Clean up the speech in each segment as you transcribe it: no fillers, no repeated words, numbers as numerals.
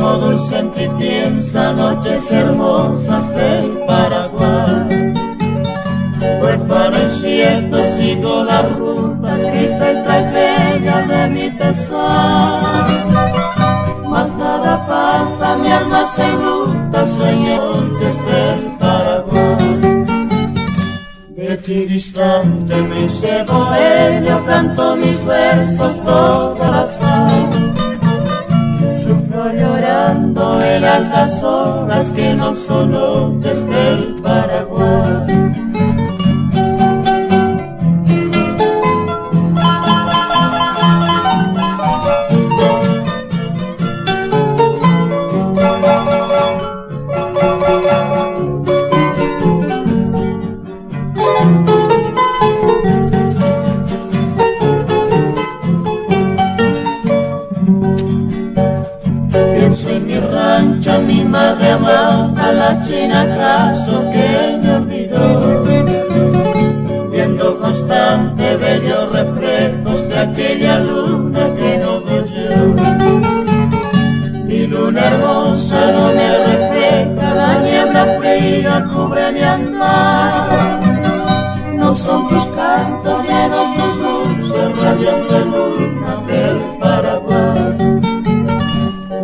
como dulce en ti piensa noches hermosas del Paraguay. Huérfano incierto sigo la ruta, triste y tragedia de mi pesar. Mas nada pasa, mi alma se inunda, sueño noches del Paraguay. De ti distante me hice bohemio, canto mis versos toda la sal. Sufro llorando en altas horas que no son noches del Paraguay. Mi madre amada, la china acaso que me olvidó, viendo constante bellos reflejos de aquella luna que no veo yo. Mi luna hermosa no me refleja, la niebla fría cubre mi andar. No son tus cantos llenos tus luces, radiante luna del Paraguay.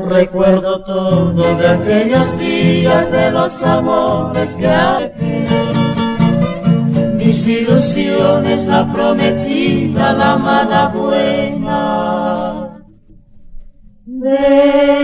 Recuerdo todo de aquellos días, de los amores que alejé, mis ilusiones, la prometida, la amada buena de